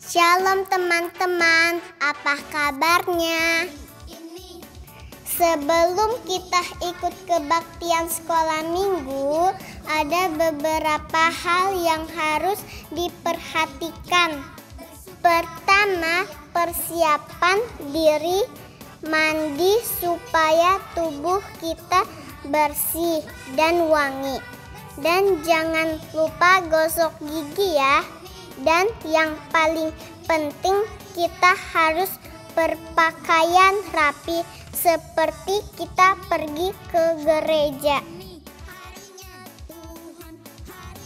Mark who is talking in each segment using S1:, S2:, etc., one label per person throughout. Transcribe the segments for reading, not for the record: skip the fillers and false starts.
S1: Shalom teman-teman, apa kabarnya? Sebelum kita ikut kebaktian sekolah minggu, ada beberapa hal yang harus diperhatikan. Pertama, persiapan diri, mandi supaya tubuh kita bersih dan wangi. Dan jangan lupa gosok gigi ya. Dan yang paling penting, kita harus berpakaian rapi seperti kita pergi ke gereja.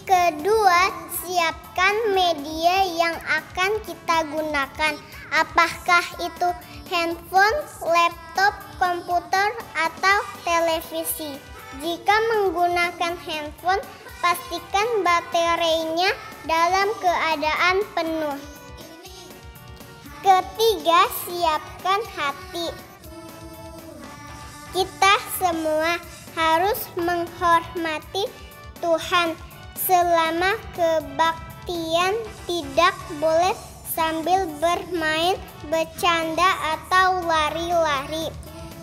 S1: Kedua, siapkan media yang akan kita gunakan. Apakah itu handphone, laptop, komputer, atau televisi? Jika menggunakan handphone, pastikan baterainya dalam keadaan penuh. Ketiga, siapkan hati. Kita semua harus menghormati Tuhan. Selama kebaktian tidak boleh sambil bermain, bercanda, atau lari-lari.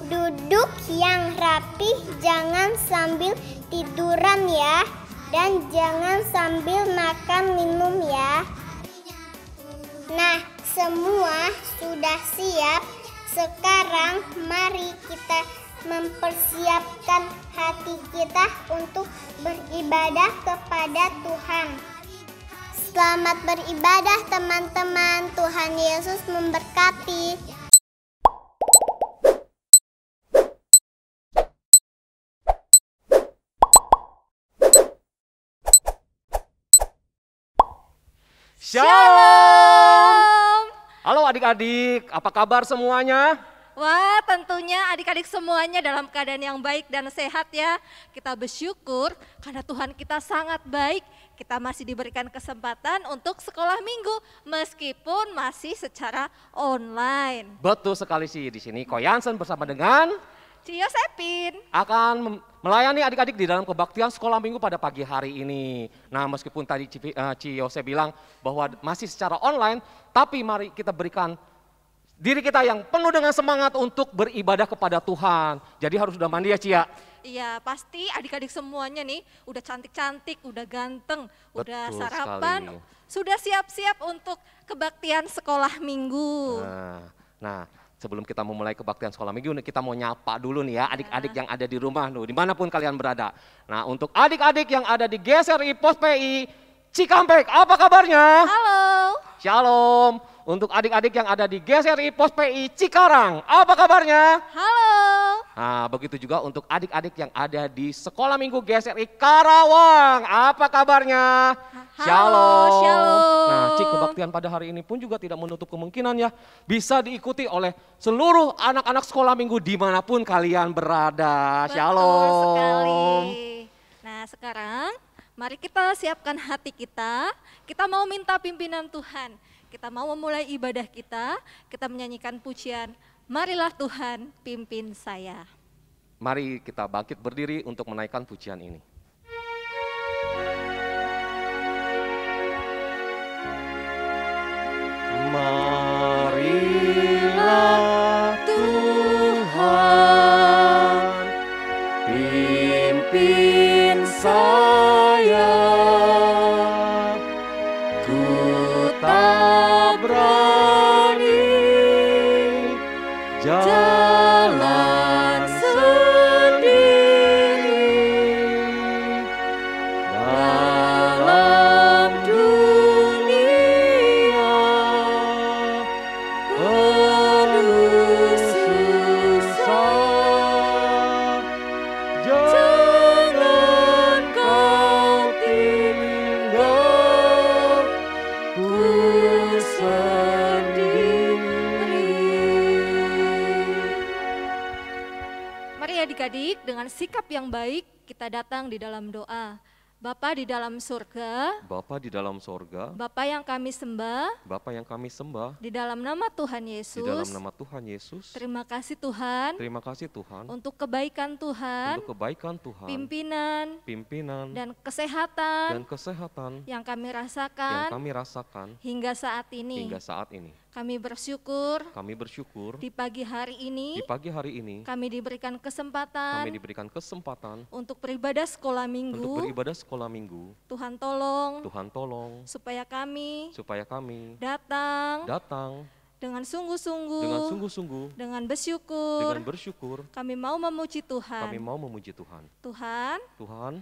S1: Duduk yang rapi, jangan sambil tiduran ya. Dan jangan sambil makan minum ya. Nah, semua sudah siap. Sekarang mari kita mempersiapkan hati kita untuk beribadah kepada Tuhan. Selamat beribadah teman-teman. Tuhan Yesus memberkati.
S2: Shalom! Halo adik-adik, apa kabar semuanya?
S3: Wah, tentunya adik-adik semuanya dalam keadaan yang baik dan sehat ya. Kita bersyukur karena Tuhan kita sangat baik. Kita masih diberikan kesempatan untuk sekolah minggu meskipun masih secara online.
S2: Betul sekali sih, di sini Ko Yansen bersama dengan
S3: Ciosepin
S2: akan melayani adik-adik di dalam kebaktian sekolah minggu pada pagi hari ini. Nah, meskipun tadi Ciose bilang bahwa masih secara online, tapi mari kita berikan diri kita yang penuh dengan semangat untuk beribadah kepada Tuhan. Jadi harus sudah mandi ya Cia?
S3: Iya, pasti adik-adik semuanya nih udah cantik-cantik, udah ganteng, udah
S2: Betul
S3: sarapan,
S2: sekali.
S3: sudah siap-siap untuk kebaktian sekolah minggu.
S2: Nah, sebelum kita memulai kebaktian sekolah minggu, kita mau nyapa dulu nih ya adik-adik yang ada di rumah, dimanapun kalian berada. Nah, untuk adik-adik yang ada di GSRI Pos PI Cikampek, apa kabarnya?
S3: Halo.
S2: Shalom. Untuk adik-adik yang ada di GSRI Pos PI Cikarang, apa kabarnya?
S3: Halo.
S2: Nah, begitu juga untuk adik-adik yang ada di Sekolah Minggu GSRI Karawang, apa kabarnya?
S3: Halo, shalom.
S2: Nah, Cik, kebaktian pada hari ini pun juga tidak menutup kemungkinan ya bisa diikuti oleh seluruh anak-anak sekolah minggu dimanapun kalian berada. Shalom.
S3: Betul sekali. Nah, sekarang mari kita siapkan hati kita. Kita mau minta pimpinan Tuhan. Kita mau memulai ibadah kita menyanyikan pujian, marilah Tuhan pimpin saya.
S2: Mari kita bangkit berdiri untuk menaikkan pujian ini. Marilah Tuhan pimpin saya. Jalan sendiri dalam dunia penuh susah. Jangan kau tinggal ku
S3: Mari adik-adik dengan sikap yang baik kita datang di dalam doa. Bapa di dalam surga,
S2: Bapa di dalam sorga,
S3: Bapa yang kami sembah,
S2: Bapa yang kami sembah,
S3: di dalam nama Tuhan
S2: di dalam
S3: Yesus,
S2: nama Tuhan Yesus.
S3: terima kasih Tuhan
S2: Terima kasih Tuhan
S3: untuk kebaikan Tuhan,
S2: untuk kebaikan Tuhan,
S3: pimpinan,
S2: pimpinan
S3: dan
S2: dan
S3: kesehatan
S2: kesehatan
S3: yang kami
S2: yang
S3: rasakan
S2: kami rasakan
S3: hingga saat ini.
S2: hingga saat ini.
S3: Kami bersyukur
S2: Kami bersyukur
S3: di pagi hari ini
S2: di pagi hari ini
S3: kami diberikan
S2: kami
S3: kesempatan
S2: diberikan kesempatan
S3: untuk beribadah sekolah
S2: untuk
S3: minggu.
S2: beribadah sekolah minggu.
S3: Tuhan tolong
S2: Tuhan tolong
S3: supaya kami
S2: supaya kami
S3: datang
S2: datang
S3: dengan sungguh-sungguh,
S2: dengan sungguh-sungguh,
S3: dengan bersyukur.
S2: dengan bersyukur.
S3: Kami mau memuji
S2: Kami
S3: Tuhan.
S2: mau memuji Tuhan.
S3: Tuhan,
S2: Tuhan,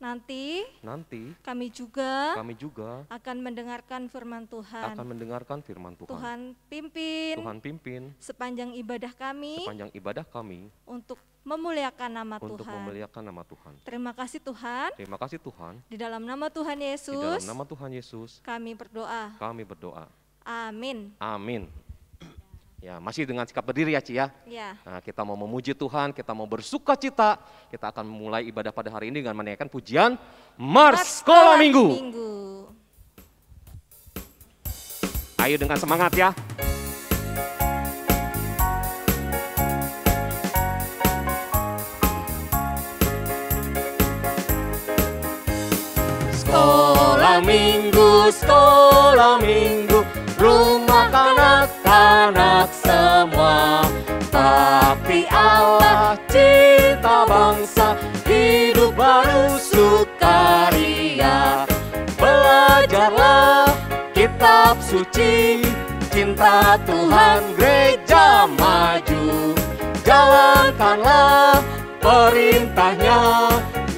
S3: nanti
S2: nanti
S3: kami juga
S2: kami juga
S3: akan mendengarkan firman Tuhan.
S2: akan mendengarkan firman Tuhan.
S3: Tuhan pimpin
S2: Tuhan pimpin
S3: sepanjang ibadah kami
S2: sepanjang ibadah kami
S3: untuk memuliakan nama
S2: untuk
S3: Tuhan.
S2: memuliakan nama Tuhan.
S3: Terima kasih Tuhan.
S2: Terima kasih Tuhan.
S3: Di dalam nama Tuhan
S2: Di dalam
S3: Yesus,
S2: nama Tuhan Yesus
S3: kami berdoa.
S2: kami berdoa.
S3: Amin.
S2: Amin. Ya, masih dengan sikap berdiri ya Ci ya.
S3: Ya,
S2: Nah, kita mau memuji Tuhan, kita mau bersuka cita. Kita akan memulai ibadah pada hari ini dengan menaikkan pujian Mars Sekolah Minggu. Ayo dengan semangat ya. Sekolah minggu, rumah kanak-kanak semua. Tapi Allah cinta bangsa, hidup baru sukaria. Belajarlah kitab suci, cinta Tuhan gereja maju. Jalankanlah perintahnya,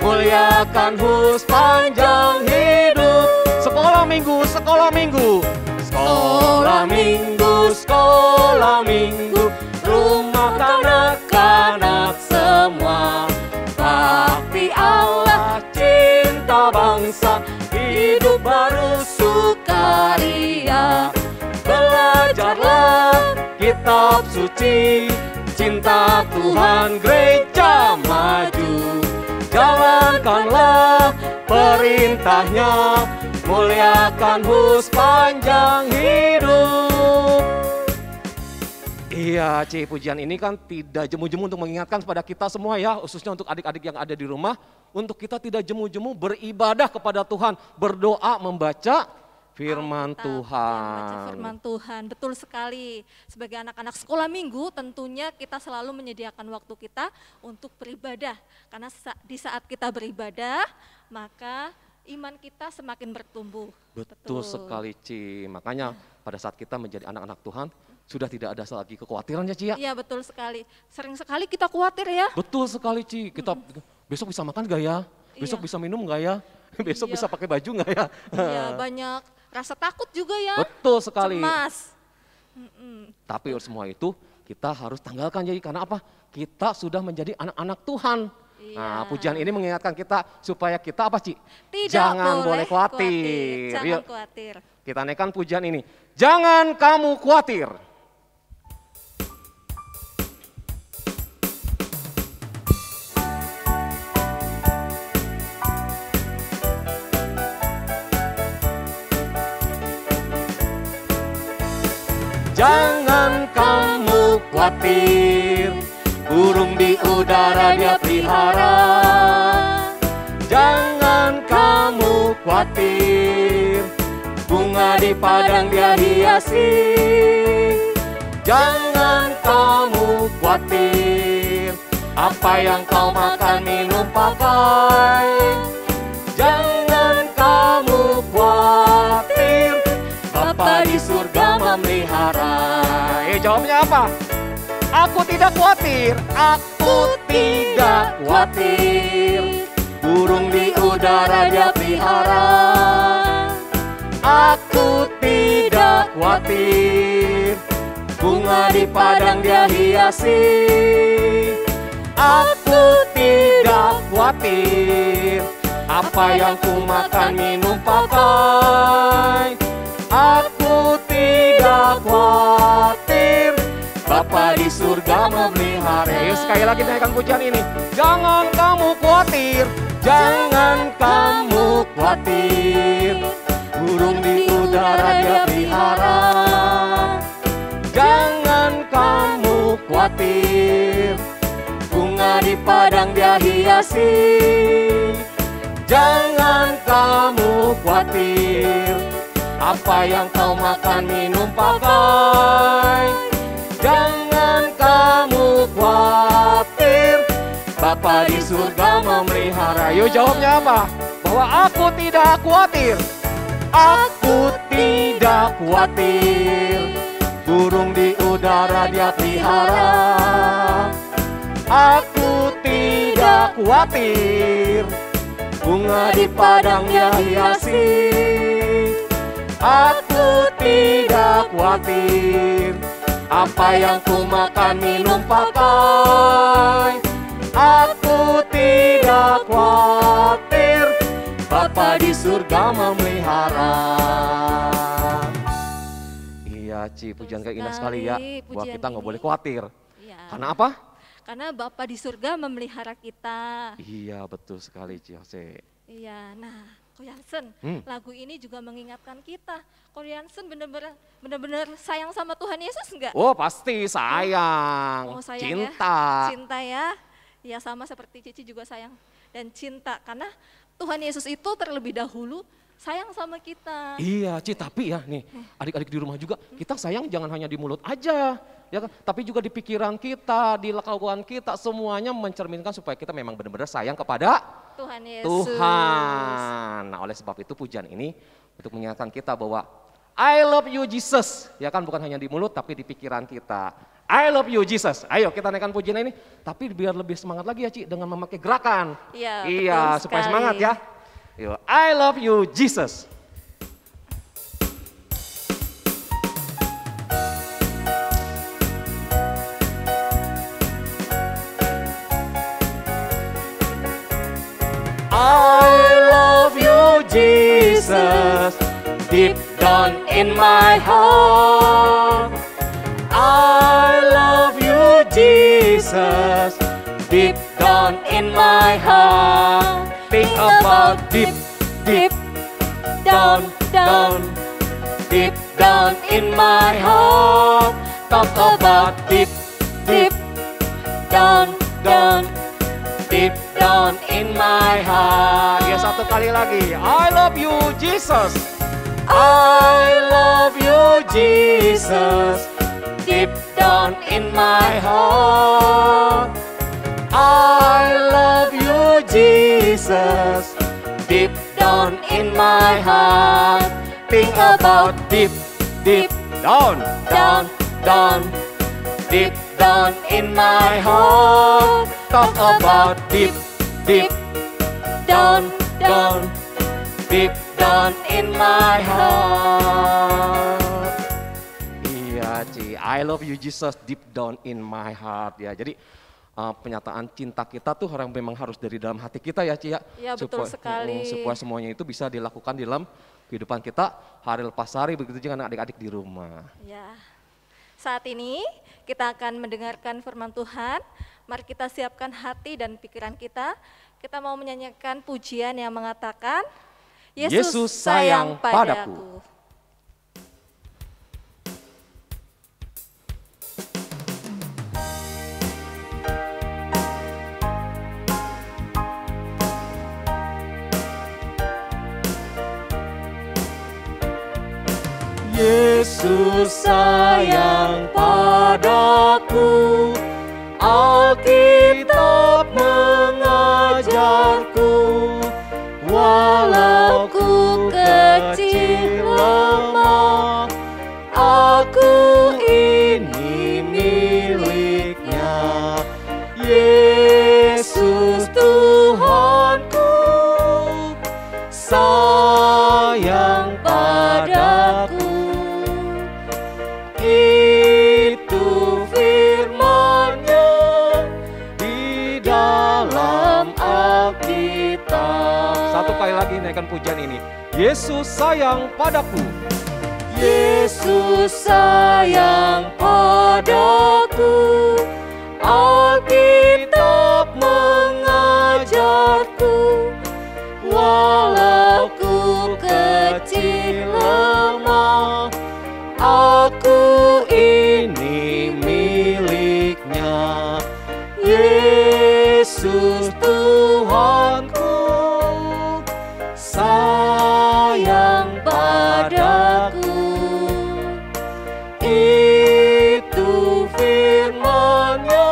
S2: muliakan sepanjang hidup. Sekolah minggu, sekolah minggu. Sekolah minggu, sekolah minggu. Rumah kanak-kanak semua. Tapi Allah cinta bangsa, hidup baru sukaria. Belajarlah kitab suci, cinta Tuhan gereja maju. Jalankanlah perintahnya, muliakan sepanjang hidup. Iya, Ci, pujian ini kan tidak jemu-jemu untuk mengingatkan kepada kita semua ya, khususnya untuk adik-adik yang ada di rumah, untuk kita tidak jemu-jemu beribadah kepada Tuhan, berdoa, membaca firman
S3: Alkitab,
S2: Tuhan.
S3: Baca firman Tuhan, betul sekali. Sebagai anak-anak sekolah minggu tentunya kita selalu menyediakan waktu kita untuk beribadah. Karena di saat kita beribadah, maka iman kita semakin bertumbuh.
S2: Betul sekali, Ci. Makanya pada saat kita menjadi anak-anak Tuhan, sudah tidak ada lagi kekhawatiran ya, Ci ya?
S3: Iya, betul sekali. Sering sekali kita khawatir ya.
S2: Betul sekali, Ci. Kita besok bisa makan gak ya? Besok bisa minum gak ya? Besok bisa pakai baju gak ya?
S3: Iya, banyak rasa takut juga ya.
S2: Betul sekali.
S3: Cemas.
S2: Tapi semua itu kita harus tanggalkan, jadi karena apa? Kita sudah menjadi anak-anak Tuhan.
S3: Iya.
S2: Nah, pujian ini mengingatkan kita supaya kita apa, Ci?
S3: Tidak
S2: Jangan boleh khawatir.
S3: Jangan
S2: Yuk,
S3: khawatir.
S2: kita naikkan pujian ini. Jangan kamu khawatir. Jangan kamu khawatir, burung di udara dia pelihara. Jangan kamu khawatir, bunga di padang dia hiasi. Jangan kamu khawatir, apa yang kau makan, minum, pakai. Jangan kamu khawatir, Bapa di surga memelihara. Jawabnya apa? Aku tidak khawatir, aku tidak khawatir. Burung di udara dia pelihara. Aku tidak khawatir, bunga di padang dia hiasi. Aku tidak khawatir, apa yang ku makan, minum, pakai. Aku tidak khawatir, Bapa di surga memelihara. Yuk, sekali lagi naikkan pujian ini. Jangan kamu khawatir, jangan kamu khawatir, burung di udara dia pelihara. Jangan kamu khawatir, bunga di padang dia hiasi. Jangan kamu khawatir, apa yang kau makan, minum, pakai. Jangan kamu khawatir, Bapa di surga memelihara. Yuk jawabnya apa? Bahwa aku tidak khawatir. Aku tidak khawatir, burung di udara dia pelihara. Aku tidak khawatir, bunga di padang dia hiasi. Aku tidak khawatir, apa yang ku makan, minum, pakai. Aku tidak khawatir, Bapa di surga memelihara. Iya Ci, pujian kayak indah sekali ya. Bahwa kita nggak boleh khawatir.
S3: Iya.
S2: Karena apa?
S3: Karena Bapa di surga memelihara kita.
S2: Iya betul sekali Ci Yose.
S3: Iya, nah Ko Yansen, lagu ini juga mengingatkan kita. Ko Yansen benar-benar sayang sama Tuhan Yesus enggak?
S2: Oh pasti sayang,
S3: Oh, sayang
S2: cinta.
S3: Ya. Cinta ya. Ya sama seperti Cici juga sayang dan cinta. Karena Tuhan Yesus itu terlebih dahulu sayang sama kita.
S2: Iya Ci, tapi ya nih adik-adik di rumah juga kita sayang jangan hanya di mulut aja. Ya kan? Tapi juga di pikiran kita, di kelakuan kita, semuanya mencerminkan supaya kita memang benar-benar sayang kepada
S3: Tuhan Yesus.
S2: Tuhan. Nah oleh sebab itu pujian ini untuk mengingatkan kita bahwa I love you Jesus. Ya kan bukan hanya di mulut tapi di pikiran kita. I love you Jesus. Ayo kita naikkan pujian ini. Tapi biar lebih semangat lagi ya Ci dengan memakai gerakan.
S3: Iya,
S2: iya
S3: betul
S2: supaya
S3: sekali.
S2: semangat ya. Yo, I love you Jesus. I love you Jesus, deep down in my heart. I love you Jesus, deep down in my heart. Think about deep, deep down, down, deep down in my heart. Talk about deep, deep down, down, deep down in my heart. Ya satu kali lagi. I love you Jesus. I love you Jesus, deep down in my heart. I love you Jesus, deep down in my heart. Think about deep, deep down, down, down, deep down in my heart. Talk about deep, deep down, down, deep down in my heart. Iya Ci, I love you Jesus, deep down in my heart. Ya, jadi penyataan cinta kita tuh orang memang harus dari dalam hati kita ya Ci ya.
S3: Iya betul sekali.
S2: Supaya semuanya itu bisa dilakukan di dalam kehidupan kita hari lepas hari, begitu juga adik-adik di rumah.
S3: Ya. Saat ini kita akan mendengarkan firman Tuhan. Mari kita siapkan hati dan pikiran kita. Kita mau menyanyikan pujian yang mengatakan, Yesus sayang padaku.
S2: Yesus sayang padaku, Alkitab mengajarku, walau ku kecil lemah, aku ini miliknya. Yesus Tuhanku sayang padaku. Itu firman-Nya di dalam Alkitab. Satu kali lagi naikkan pujian ini. Yesus sayang padaku. Yesus sayang padaku. Alkitab mengajarku, walau ku
S4: sayang padaku. Itu firman-Nya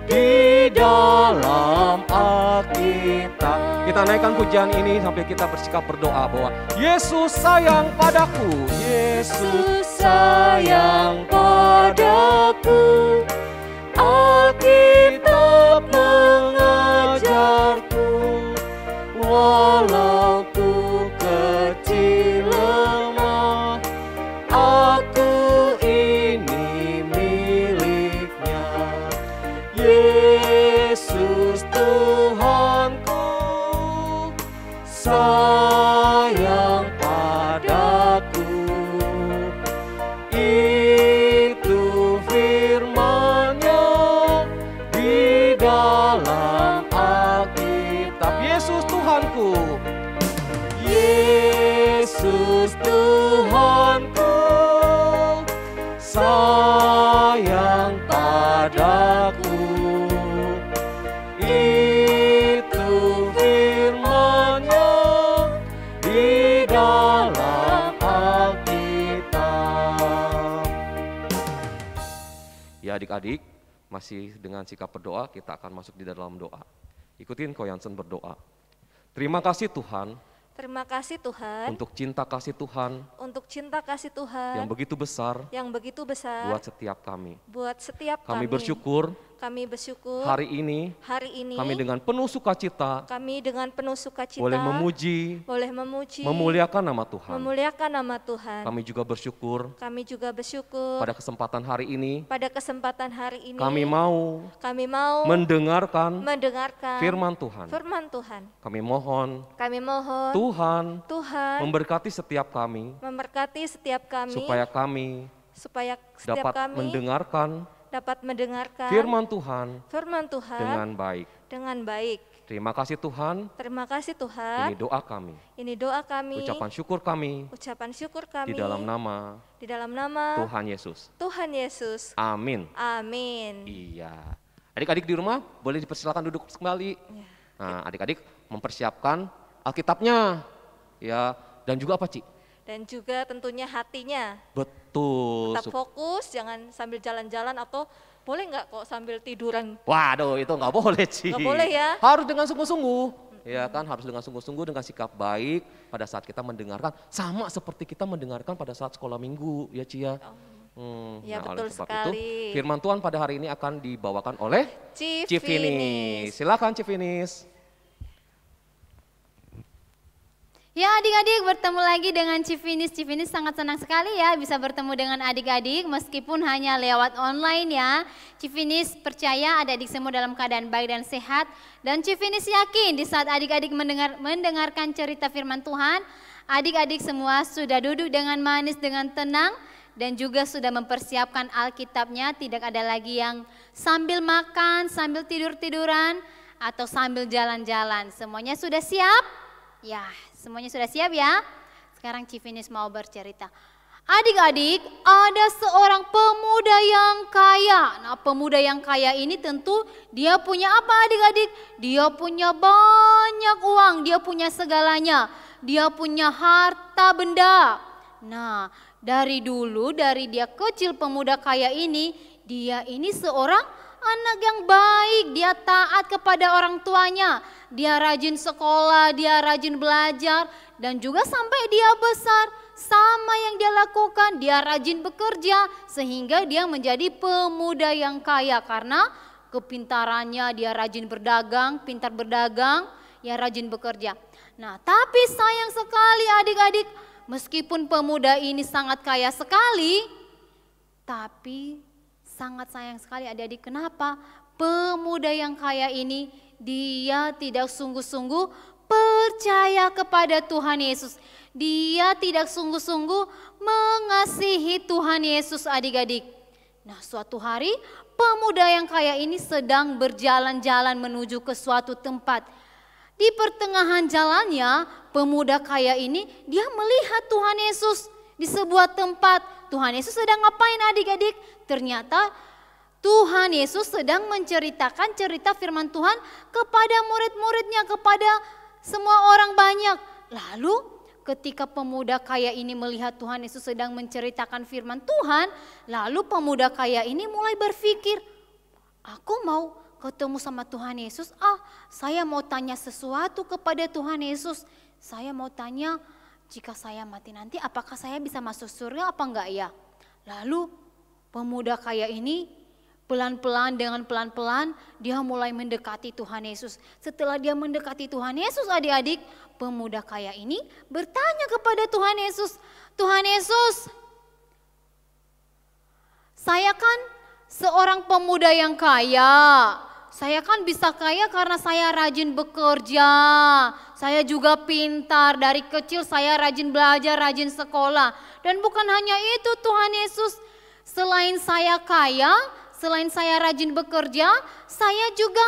S4: di dalam Alkitab.
S2: Kita naikkan pujian ini sampai kita bersikap berdoa bahwa Yesus sayang padaku.
S4: Yesus sayang padaku. Alkitab mengajarku, walau ku kecil lemah, aku ini miliknya. Yesus Tuhanku sayang padaku. Itu firman-Nya di dalam Alkitab.
S2: Yesus Tuhanku.
S4: Yesus Tuhanku sayang padaku. Itu firman-Nya di dalam Alkitab.
S2: Ya adik-adik, masih dengan sikap berdoa kita akan masuk di dalam doa. Ikutin Ko Yansen berdoa. Terima kasih Tuhan
S3: Terima kasih Tuhan
S2: untuk cinta kasih Tuhan
S3: untuk cinta kasih Tuhan
S2: yang begitu besar
S3: yang begitu besar
S2: buat setiap kami.
S3: buat setiap
S2: Kami
S3: kami.
S2: bersyukur
S3: Kami bersyukur
S2: hari ini
S3: kami
S2: dengan penuh sukacita
S3: dengan penuh sukacita
S2: boleh memuji, memuliakan nama Tuhan.
S3: memuliakan nama Tuhan.
S2: Kami juga bersyukur
S3: Kami juga bersyukur
S2: pada kesempatan hari ini
S3: pada kesempatan hari ini
S2: kami mau mendengarkan firman Tuhan. Kami mohon Tuhan memberkati setiap kami supaya kami dapat mendengarkan firman Tuhan dengan baik. Terima kasih Tuhan. Ini doa kami. Ucapan syukur kami. Di dalam nama Tuhan Yesus. Amin. Iya. Adik-adik di rumah boleh dipersilakan duduk kembali. Nah, adik-adik mempersiapkan Alkitabnya. Ya, dan juga apa, Ci?
S3: Dan juga tentunya hatinya.
S2: Betul.
S3: Tetap fokus, jangan sambil jalan-jalan atau boleh nggak kok sambil tiduran.
S2: Waduh, itu nggak boleh, Ci.
S3: Nggak boleh ya.
S2: Harus dengan sungguh-sungguh. Ya kan, harus dengan sungguh-sungguh, dengan sikap baik pada saat kita mendengarkan. Sama seperti kita mendengarkan pada saat sekolah minggu, ya Ci ya.
S3: Ya, betul
S2: oleh sebab
S3: sekali.
S2: itu, firman Tuhan pada hari ini akan dibawakan oleh Civinis. Silakan Civinis.
S5: Ya adik-adik, bertemu lagi dengan Civinis. Civinis sangat senang sekali ya bisa bertemu dengan adik-adik meskipun hanya lewat online ya. Civinis percaya adik-adik semua dalam keadaan baik dan sehat. Dan Civinis yakin di saat adik-adik mendengarkan cerita firman Tuhan, adik-adik semua sudah duduk dengan manis, dengan tenang, dan juga sudah mempersiapkan Alkitabnya. Tidak ada lagi yang sambil makan, sambil tidur-tiduran, atau sambil jalan-jalan. Semuanya sudah siap? Ya, semuanya sudah siap ya? Sekarang Civinis mau bercerita. Adik-adik, ada seorang pemuda yang kaya. Nah, pemuda yang kaya ini tentu dia punya apa adik-adik? Dia punya banyak uang, dia punya segalanya. Dia punya harta benda. Nah, dari dulu, dari dia kecil pemuda kaya ini, dia ini seorang anak yang baik, dia taat kepada orang tuanya, dia rajin sekolah, dia rajin belajar, dan juga sampai dia besar, sama yang dia lakukan, dia rajin bekerja, sehingga dia menjadi pemuda yang kaya karena kepintarannya, dia rajin berdagang, pintar berdagang, ya rajin bekerja. Nah, tapi sayang sekali adik-adik, meskipun pemuda ini sangat kaya sekali, tapi sangat sayang sekali adik-adik, kenapa? Pemuda yang kaya ini dia tidak sungguh-sungguh percaya kepada Tuhan Yesus. Dia tidak sungguh-sungguh mengasihi Tuhan Yesus adik-adik. Nah, suatu hari pemuda yang kaya ini sedang berjalan-jalan menuju ke suatu tempat. Di pertengahan jalannya pemuda kaya ini dia melihat Tuhan Yesus di sebuah tempat. Tuhan Yesus sedang ngapain adik-adik? Ternyata Tuhan Yesus sedang menceritakan cerita firman Tuhan kepada murid-muridnya, kepada semua orang banyak. Lalu ketika pemuda kaya ini melihat Tuhan Yesus sedang menceritakan firman Tuhan, lalu pemuda kaya ini mulai berpikir, aku mau ketemu sama Tuhan Yesus, saya mau tanya sesuatu kepada Tuhan Yesus. Saya mau tanya, jika saya mati nanti apakah saya bisa masuk surga apa enggak ya? Lalu pemuda kaya ini pelan-pelan, dengan pelan-pelan dia mulai mendekati Tuhan Yesus. Setelah dia mendekati Tuhan Yesus, adik-adik, pemuda kaya ini bertanya kepada Tuhan Yesus, Tuhan Yesus, saya kan seorang pemuda yang kaya. Saya kan bisa kaya karena saya rajin bekerja. Saya juga pintar, dari kecil saya rajin belajar, rajin sekolah. Dan bukan hanya itu Tuhan Yesus, selain saya kaya, selain saya rajin bekerja, saya juga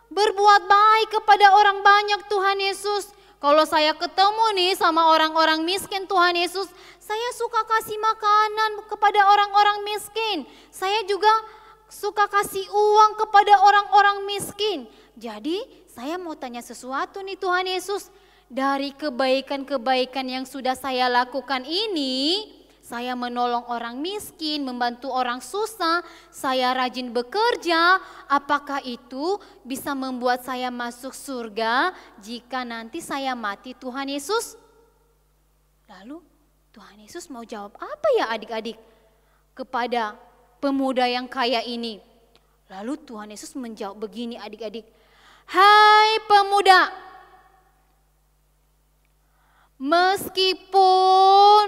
S5: berbuat baik kepada orang banyak Tuhan Yesus. Kalau saya ketemu nih sama orang-orang miskin Tuhan Yesus, saya suka kasih makanan kepada orang-orang miskin. Saya juga suka kasih uang kepada orang-orang miskin. Jadi saya mau tanya sesuatu nih Tuhan Yesus. Dari kebaikan-kebaikan yang sudah saya lakukan ini, saya menolong orang miskin, membantu orang susah, saya rajin bekerja. Apakah itu bisa membuat saya masuk surga jika nanti saya mati Tuhan Yesus? Lalu Tuhan Yesus mau jawab apa ya adik-adik kepada pemuda yang kaya ini? Lalu Tuhan Yesus menjawab begini adik-adik. Hai pemuda, meskipun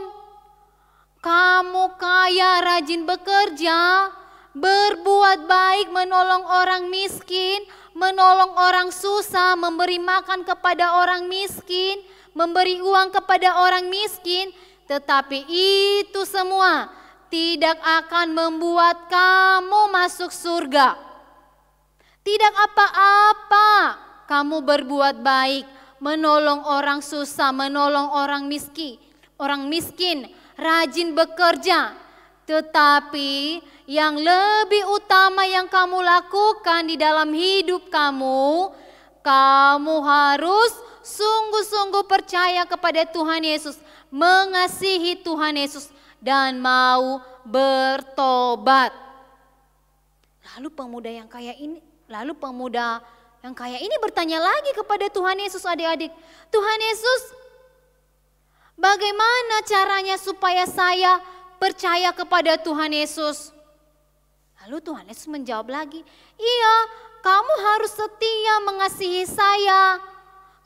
S5: kamu kaya, rajin bekerja, berbuat baik, menolong orang miskin, menolong orang susah, memberi makan kepada orang miskin, memberi uang kepada orang miskin, tetapi itu semua tidak akan membuat kamu masuk surga. Tidak apa-apa kamu berbuat baik, menolong orang susah, menolong orang miskin, rajin bekerja. Tetapi yang lebih utama yang kamu lakukan di dalam hidup kamu, kamu harus sungguh-sungguh percaya kepada Tuhan Yesus, mengasihi Tuhan Yesus, dan mau bertobat. Lalu pemuda yang kaya ini bertanya lagi kepada Tuhan Yesus adik-adik. Tuhan Yesus, bagaimana caranya supaya saya percaya kepada Tuhan Yesus? Lalu Tuhan Yesus menjawab lagi, iya, kamu harus setia mengasihi saya.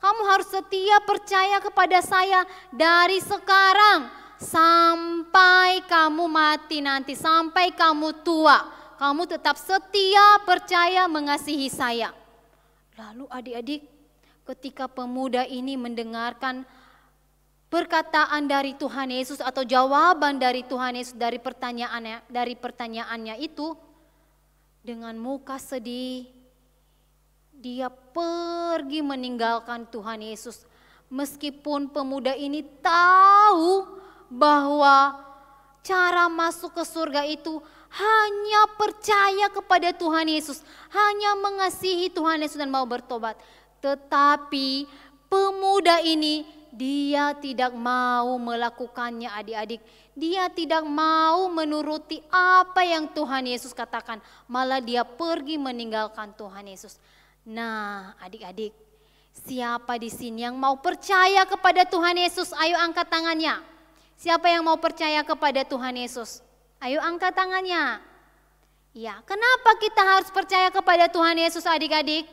S5: Kamu harus setia percaya kepada saya dari sekarang sampai kamu mati nanti, sampai kamu tua. Kamu tetap setia, percaya, mengasihi saya. Lalu adik-adik, ketika pemuda ini mendengarkan perkataan dari Tuhan Yesus atau jawaban dari Tuhan Yesus dari pertanyaannya itu, dengan muka sedih, dia pergi meninggalkan Tuhan Yesus. Meskipun pemuda ini tahu bahwa cara masuk ke surga itu hanya percaya kepada Tuhan Yesus, hanya mengasihi Tuhan Yesus dan mau bertobat. Tetapi pemuda ini dia tidak mau melakukannya adik-adik. Dia tidak mau menuruti apa yang Tuhan Yesus katakan. Malah dia pergi meninggalkan Tuhan Yesus. Nah adik-adik, siapa di sini yang mau percaya kepada Tuhan Yesus? Ayo angkat tangannya. Siapa yang mau percaya kepada Tuhan Yesus? Ayo angkat tangannya. Ya, kenapa kita harus percaya kepada Tuhan Yesus adik-adik?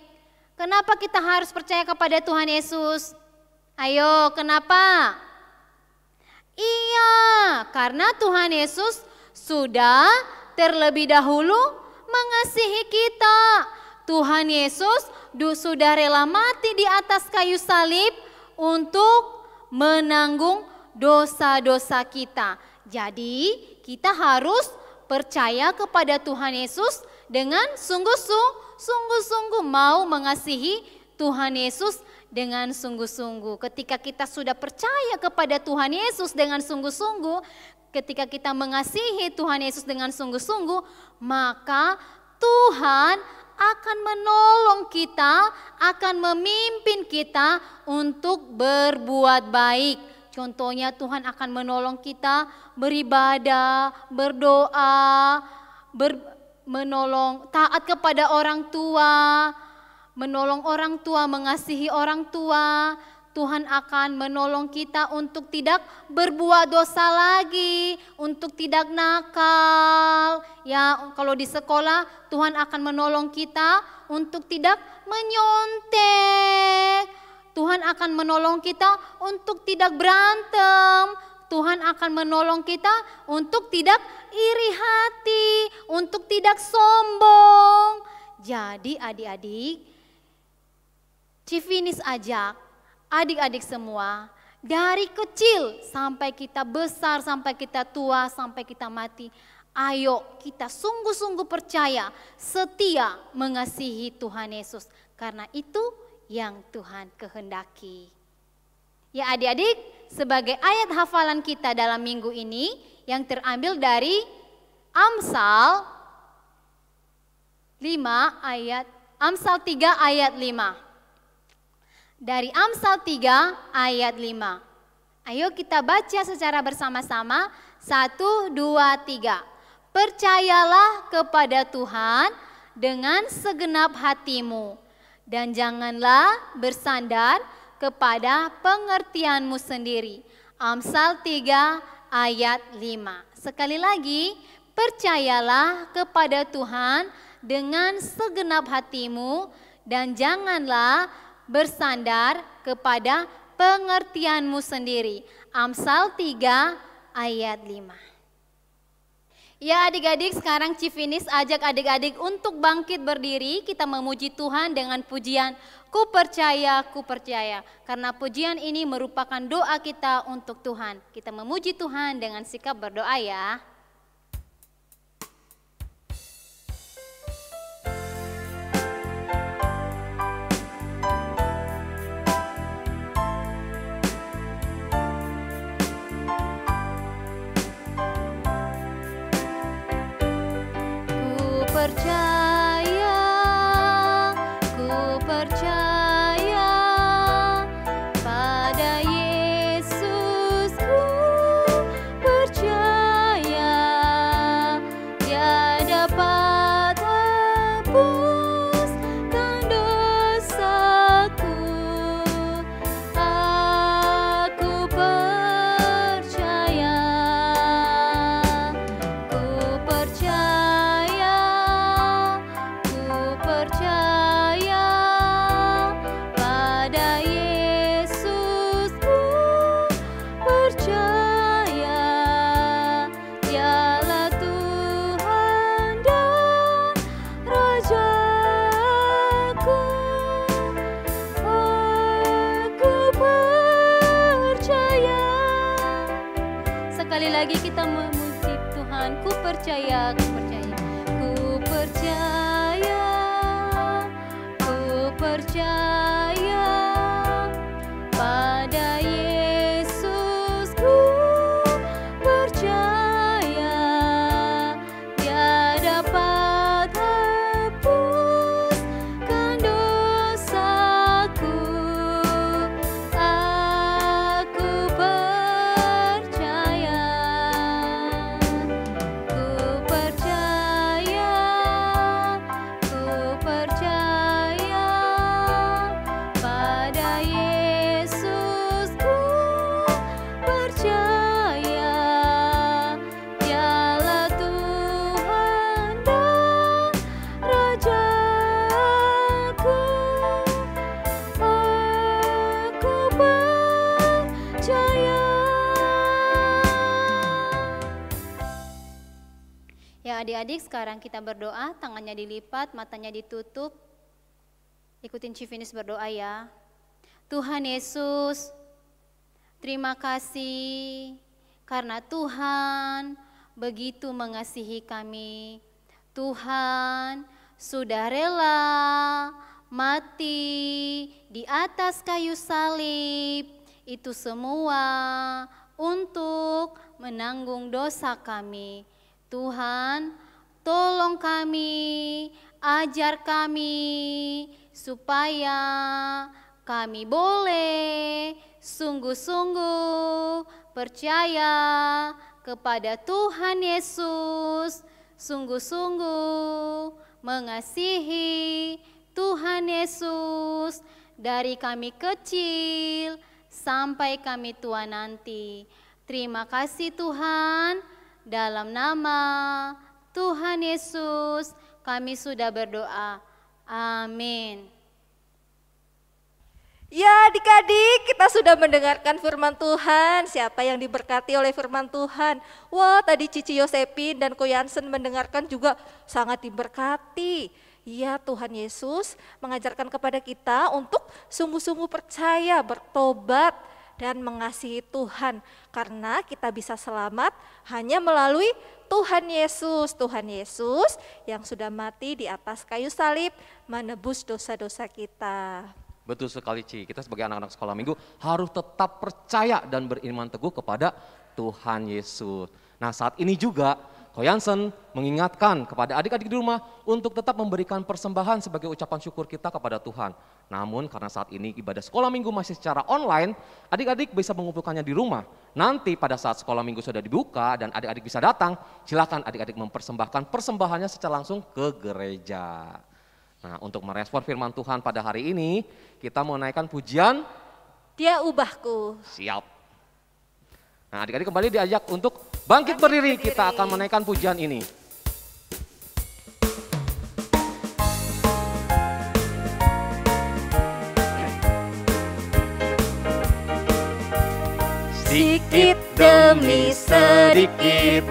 S5: Kenapa kita harus percaya kepada Tuhan Yesus? Ayo, kenapa? Iya, karena Tuhan Yesus sudah terlebih dahulu mengasihi kita. Tuhan Yesus sudah rela mati di atas kayu salib untuk menanggung dosa-dosa kita. Jadi kita harus percaya kepada Tuhan Yesus dengan sungguh-sungguh mau mengasihi Tuhan Yesus dengan sungguh-sungguh. Ketika kita sudah percaya kepada Tuhan Yesus dengan sungguh-sungguh, ketika kita mengasihi Tuhan Yesus dengan sungguh-sungguh, maka Tuhan akan menolong kita, akan memimpin kita untuk berbuat baik. Contohnya Tuhan akan menolong kita beribadah, berdoa, menolong taat kepada orang tua, menolong orang tua, mengasihi orang tua. Tuhan akan menolong kita untuk tidak berbuat dosa lagi, untuk tidak nakal. Ya, kalau di sekolah Tuhan akan menolong kita untuk tidak menyontek. Tuhan akan menolong kita untuk tidak berantem. Tuhan akan menolong kita untuk tidak iri hati, untuk tidak sombong. Jadi adik-adik, Civinis ajak adik-adik semua, dari kecil sampai kita besar, sampai kita tua, sampai kita mati, ayo kita sungguh-sungguh percaya, setia mengasihi Tuhan Yesus. Karena itu yang Tuhan kehendaki. Ya adik-adik, sebagai ayat hafalan kita dalam minggu ini yang terambil dari Amsal 3 ayat 5. Dari Amsal 3 ayat 5. Ayo kita baca secara bersama-sama. 1, 2, 3. Percayalah kepada Tuhan dengan segenap hatimu, dan janganlah bersandar kepada pengertianmu sendiri. Amsal 3 ayat 5. Sekali lagi, percayalah kepada Tuhan dengan segenap hatimu, dan janganlah bersandar kepada pengertianmu sendiri. Amsal 3 ayat 5. Ya adik-adik, sekarang Civinis ajak adik-adik untuk bangkit berdiri. Kita memuji Tuhan dengan pujian Ku percaya, ku percaya. Karena pujian ini merupakan doa kita untuk Tuhan. Kita memuji Tuhan dengan sikap berdoa ya. Lagi kita memuji Tuhan, ku percaya, ku percaya, ku percaya, ku percaya pada Yesus, ku percaya Dia dapat hapuskan dosaku. Aku percaya. Adik-adik, sekarang kita berdoa, tangannya dilipat, matanya ditutup. Ikutin Civinis berdoa ya. Tuhan Yesus, terima kasih karena Tuhan begitu mengasihi kami. Tuhan sudah rela mati di atas kayu salib. Itu semua untuk menanggung dosa kami. Tuhan, tolong kami Ajar kami supaya kami boleh sungguh-sungguh percaya kepada Tuhan Yesus, sungguh-sungguh mengasihi Tuhan Yesus dari kami kecil sampai kami tua nanti. Terima kasih Tuhan, dalam nama Tuhan Yesus kami sudah berdoa. Amin.
S3: Ya adik-adik, kita sudah mendengarkan firman Tuhan. Siapa yang diberkati oleh firman Tuhan? Wah, tadi Cici Yosepin dan Ko Yansen mendengarkan juga sangat diberkati. Ya, Tuhan Yesus mengajarkan kepada kita untuk sungguh-sungguh percaya, bertobat, dan mengasihi Tuhan. Karena kita bisa selamat hanya melalui Tuhan Yesus. Tuhan Yesus yang sudah mati di atas kayu salib menebus dosa-dosa kita.
S2: Betul sekali Ci, kita sebagai anak-anak sekolah minggu harus tetap percaya dan beriman teguh kepada Tuhan Yesus. Nah saat ini juga Ko Yansen mengingatkan kepada adik-adik di rumah untuk tetap memberikan persembahan sebagai ucapan syukur kita kepada Tuhan. Namun karena saat ini ibadah sekolah minggu masih secara online, adik-adik bisa mengumpulkannya di rumah. Nanti pada saat sekolah minggu sudah dibuka dan adik-adik bisa datang, silakan adik-adik mempersembahkan persembahannya secara langsung ke gereja. Nah untuk merespon firman Tuhan pada hari ini, kita mau naikkan pujian.
S3: Dia ubahku.
S2: Siap. Nah adik-adik kembali diajak untuk bangkit berdiri, kita akan menaikkan pujian ini.
S4: Sedikit demi sedikit,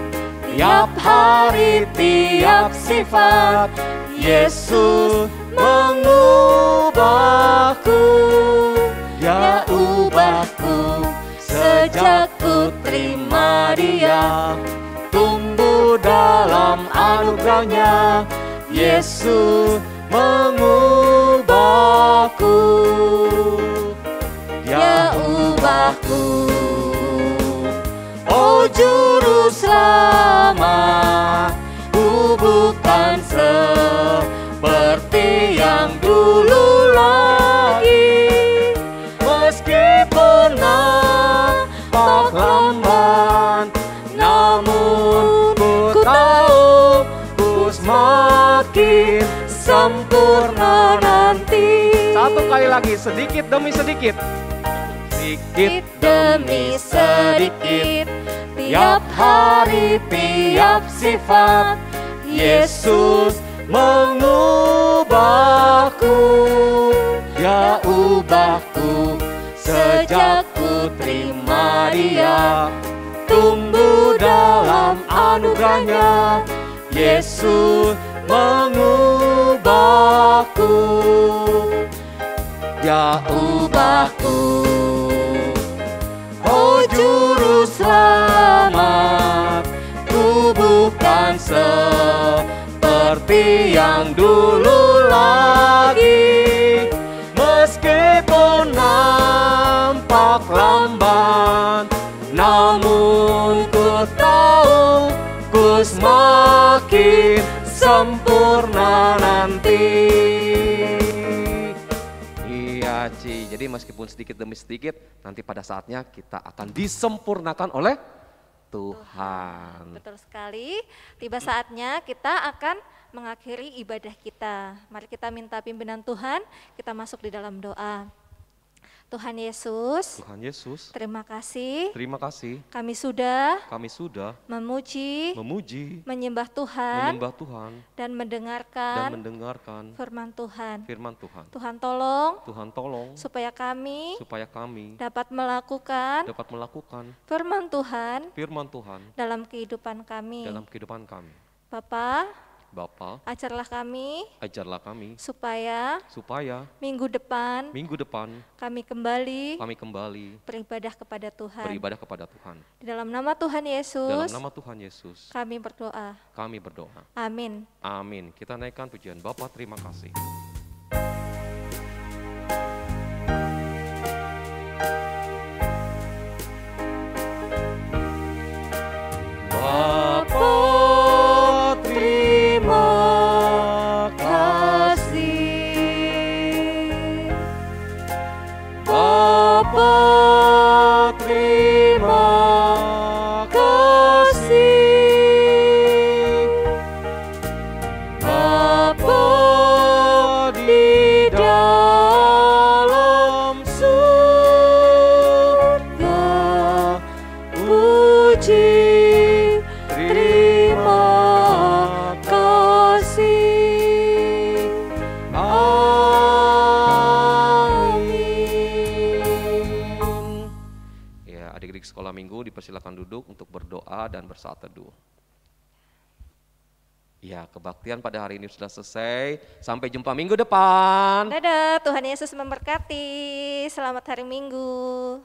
S4: tiap hari tiap sifat, Yesus mengubahku, Dia ubahku sejak ku terima Dia, tumbuh dalam anugerahnya, Yesus mengubahku, Dia ubahku. Oh Juru Selamat, ku bukan seperti yang dulu lagi, meskipun nampak lamban, namun ku tahu ku semakin sempurna nanti.
S2: Satu kali lagi, sedikit demi sedikit.
S4: Sedikit demi sedikit, tiap hari tiap sifat, Yesus mengubahku, Dia ubahku sejak ku terima Dia, tumbuh dalam anugerahnya, Yesus mengubahku, Dia ubahku. Oh Juru Selamat, ku bukan seperti yang dulu lagi, meskipun nampak lamban, namun ku tahu ku semakin sempurna nanti.
S2: Iya Ci, jadi meskipun sedikit demi sedikit, nanti pada saatnya kita akan disempurnakan oleh Tuhan.
S3: Betul sekali, tiba saatnya kita akan mengakhiri ibadah kita. Mari kita minta pimpinan Tuhan, kita masuk di dalam doa. Tuhan Yesus, terima kasih kami sudah memuji, menyembah Tuhan, dan mendengarkan firman Tuhan. Tuhan tolong supaya kami dapat melakukan firman Tuhan dalam kehidupan kami. Bapa, ajarlah kami supaya minggu depan kami kembali beribadah kepada Tuhan. Di dalam nama Tuhan Yesus, kami berdoa. Amin.
S2: Amin. Kita naikkan pujian Bapa, terima kasih.
S4: Bapa, terima kasih.
S2: silakan duduk untuk berdoa dan bersaat teduh. Ya, kebaktian pada hari ini sudah selesai. Sampai jumpa minggu depan.
S3: Dadah, Tuhan Yesus memberkati. Selamat hari Minggu.